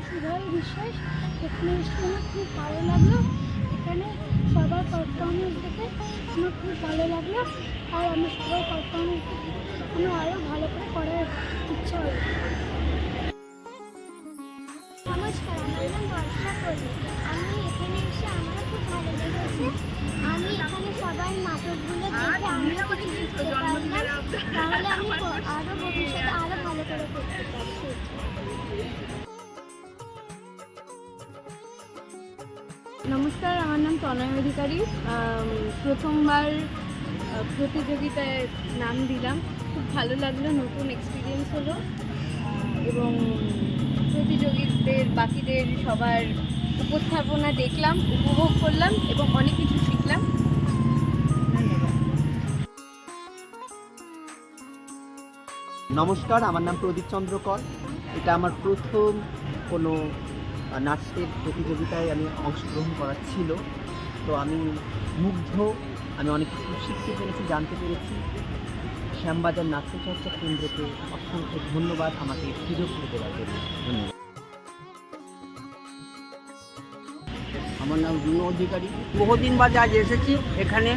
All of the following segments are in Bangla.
সুধয় বিশ্বাস। এখানে এসে আমার খুব ভালো লাগলো। এখানে সবার পারফরমেন্স দেখে আমার খুব ভালো লাগলো। আর আমি সবার পারফরমেন্স দেখে আমার আরও ভালো করে করার ইচ্ছা হলো। নমস্কার, আমার নাম বর্ষা কলি। আমি এখানে এসে আমারও খুব ভালো লেগেছে। আমি এখানে সবার নাটকগুলো দেখে আমিও কিছু শিখতে পারলাম। তাহলে আমি আরও ভবিষ্যতে আরও ভালো করে করতে পারছি। নমস্কার, আমার নাম তনয় অধিকারী। প্রথমবার প্রতিযোগিতায় নাম দিলাম, খুব ভালো লাগলো, নতুন এক্সপিরিয়েন্স হলো এবং প্রতিযোগীদের বাকিদের সবার উপস্থাপনা দেখলাম, উপভোগ করলাম এবং অনেক কিছু শিখলাম। ধন্যবাদ। নমস্কার, আমার নাম প্রদীপ চন্দ্র কর। এটা আমার প্রথম কোনো নাট্যের প্রতিযোগিতায় আমি অংশগ্রহণ করার ছিল। তো আমি মুগ্ধ, আমি অনেক কিছু শিখতে পেরেছি, জানতে পেরেছি। শ্যামবাজার নাট্যচর্চা কেন্দ্রকে অসংখ্য ধন্যবাদ আমাকে সুযোগ করে দেওয়ার জন্য। ধন্যবাদ। আমার নাম রুনু অধিকারী। বহুদিন বাদে আজ এসেছি এখানে।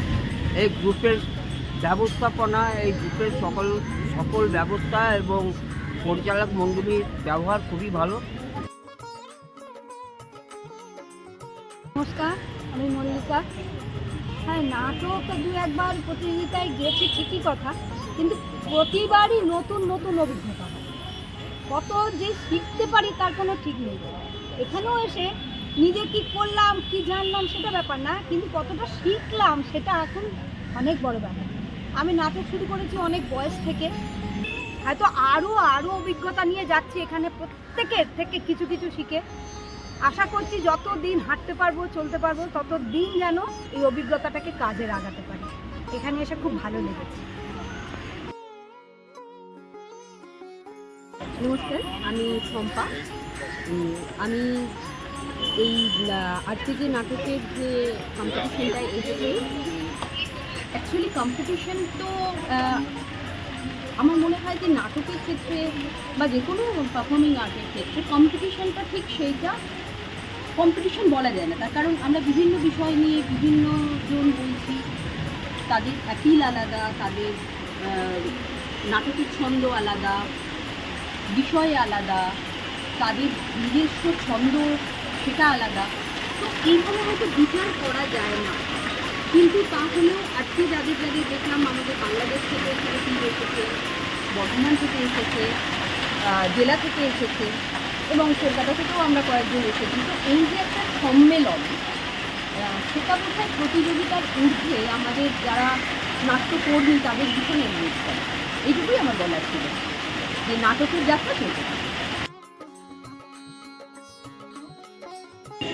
এই গ্রুপের ব্যবস্থাপনা, এই গ্রুপের সকল ব্যবস্থা এবং পরিচালক মণ্ডলীর ব্যবহার খুবই ভালো। নমস্কার, আমি মল্লিকা। হ্যাঁ, নাটক দু একবার প্রতিযোগিতায় গেছি ঠিকই কথা, কিন্তু প্রতিবারই নতুন নতুন অভিজ্ঞতা হয়। কত যে শিখতে পারি তার কোনো ঠিক নেই। এখানেও এসে নিজে কি করলাম, কি জানলাম সেটা ব্যাপার না, কিন্তু কতটা শিখলাম সেটা এখন অনেক বড় ব্যাপার। আমি নাটক শুরু করেছি অনেক বয়স থেকে, হয়তো আরও অভিজ্ঞতা নিয়ে যাচ্ছি এখানে প্রত্যেকের থেকে কিছু কিছু শিখে। আশা করছি যত দিন হাঁটতে পারবো, চলতে পারবো, তত দিন যেন এই অভিজ্ঞতাটাকে কাজে লাগাতে পারি। এখানে এসে খুব ভালো লেগেছে। নমস্কার, আমি শম্পা। আমি এই আজকে যে নাটকের যে কম্পিটিশনটায় এসেছি, অ্যাকচুয়ালি কম্পিটিশন তো আমার মনে হয় যে নাটকের ক্ষেত্রে বা যে কোনো পারফর্মিং আর্টের ক্ষেত্রে কম্পিটিশনটা ঠিক সেইটা কম্পিটিশন বলা যায় না। তার কারণ আমরা বিভিন্ন বিষয় নিয়ে বিভিন্ন জন বলছি, তাদের অ্যাপিল আলাদা, তাদের নাটকের ছন্দ আলাদা, বিষয় আলাদা, তাদের নিজস্ব ছন্দ সেটা আলাদা। তো এইভাবে হয়তো বিচার করা যায় না, কিন্তু তাহলেও আজকে যাদের দেখলাম, আমাদের বাংলাদেশ থেকে এখানে এসেছে, বর্ধমান থেকে এসেছে, জেলা থেকে এসেছে এবং কলকাতা থেকেও আমরা কয়েকজন এসেছি। তো এই যে একটা সম্মেলন, সেটা বোধহয় প্রতিযোগিতার ঊর্ধ্বে আমাদের যারা নাট্যকর্মী তাদের ভীষণ এনগেজ করে। এইটুকুই আমার বলার ছিল, যে নাটকের যাত্রা চলতে থাকে।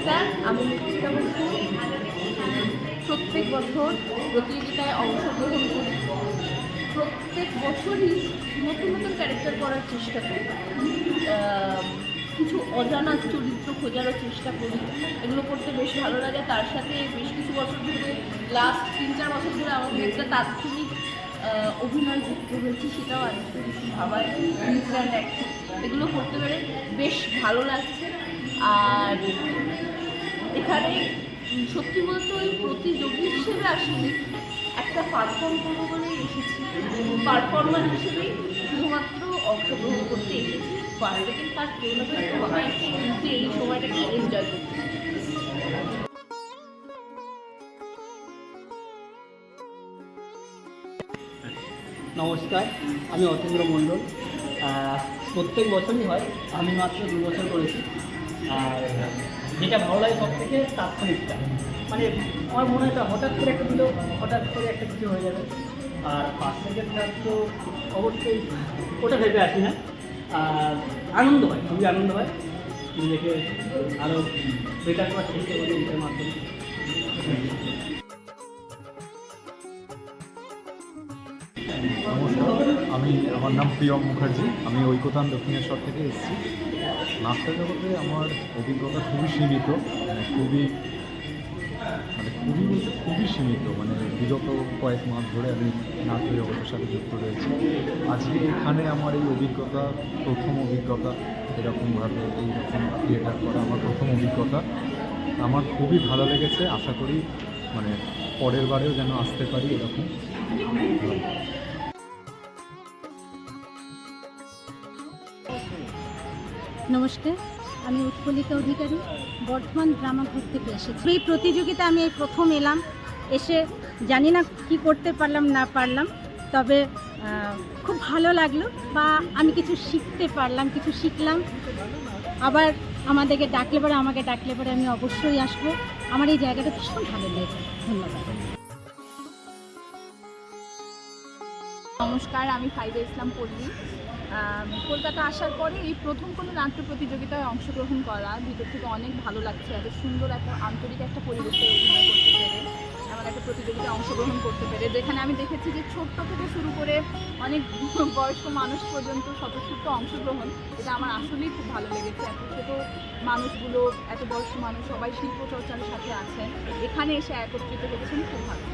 স্যার, আমি প্রত্যেক বছর প্রতিযোগিতায় অংশগ্রহণ করি। প্রত্যেক বছরই নতুন নতুন ক্যারেক্টার করার চেষ্টা করি, কিছু অজানা চরিত্র খোঁজারও চেষ্টা করি। এগুলো করতে বেশ ভালো লাগে। তার সাথে বেশ কিছু বছর ধরে, লাস্ট 3-4 বছর ধরে আমাদের একটা তাৎক্ষণিক অভিনয় যুক্ত হয়েছে, সেটাও আজকে বেশি ভাবায়। ইনস্ট্যান্ট অ্যাক্টিং, এগুলো করতে পেরে বেশ ভালো লাগছে। আর এখানে সত্যি বলতে ওই প্রতিযোগী হিসেবে আসলে একটা পারফর্ম করবো বলে এসেছি, পারফর্মার হিসেবেই শুধুমাত্র অংশগ্রহণ করতে এসেছি। ফার্স্ট সেকেন্ড থার্ড কেউ না কেউ হবে, কিন্তু এই সময়টাকে এনজয় করতে। নমস্কার, আমি অতীন্দ্র মণ্ডল। প্রত্যেক বছরই হয়, আমি মাত্র 2 বছর করেছি। আর যেটা ভালো লাগে সব থেকে তাৎক্ষণিকটা, মানে আমার মনে হয় হঠাৎ করে একটা দিল, হঠাৎ করে একটা কিছু হয়ে যাবে। আর ফার্স্ট সেকেন্ড থার্ড তো অবশ্যই ওটা ভেবে আসি না। আর আনন্দ হয়, খুবই আনন্দ হয়। নিজেকে আরও বেটার করার চেষ্টা করি এটার মাধ্যমে। নমস্কার, আমার নাম প্রিয়ম মুখার্জি। আমি ঐকতান দক্ষিণেশ্বর থেকে এসেছি। নাট্য জগতে আমার অভিজ্ঞতা খুবই সীমিত, খুবই সীমিত। বিগত কয়েক মাস ধরে আমি নাট্য জগতের সাথে যুক্ত রয়েছি। আজকে এখানে আমার এই অভিজ্ঞতা, প্রথম অভিজ্ঞতা, এরকমভাবে এইরকম থিয়েটার করা আমার প্রথম অভিজ্ঞতা। আমার খুবই ভালো লেগেছে, আশা করি মানে পরের বারেও যেন আসতে পারি এরকম। নমস্কার, আমি উৎপলিকা অধিকারী, বর্ধমান ড্রামাঘর থেকে এসেছি। এই প্রতিযোগিতা আমি এই প্রথম এলাম, এসে জানি না কি করতে পারলাম না পারলাম, তবে খুব ভালো লাগলো বা আমি কিছু শিখতে পারলাম, কিছু শিখলাম। আবার আমাকে ডাকলে পরে আমি অবশ্যই আসবো। আমার এই জায়গাটা ভীষণ ভালো লেগেছে। ধন্যবাদ। নমস্কার, আমি ফাইদা ইসলাম পল্লী। কলকাতা আসার পরে এই প্রথম কোনো নাট্য প্রতিযোগিতায় অংশগ্রহণ করা, ভিতর থেকে অনেক ভালো লাগছে। এত সুন্দর একটা আন্তরিক একটা পরিবেশে অভিনয় করতে পেরে, এমন একটা প্রতিযোগিতায় অংশগ্রহণ করতে পেরে, যেখানে আমি দেখেছি যে ছোট্ট থেকে শুরু করে অনেক বয়স্ক মানুষ পর্যন্ত স্বতঃস্ফূর্ত অংশগ্রহণ, এটা আমার আসলেই খুব ভালো লেগেছে। এত ছোটো মানুষগুলো, এত বয়স্ক মানুষ সবাই শিল্পচর্চার সাথে আছেন, এখানে এসে একত্রিত হচ্ছেন, খুব ভালো।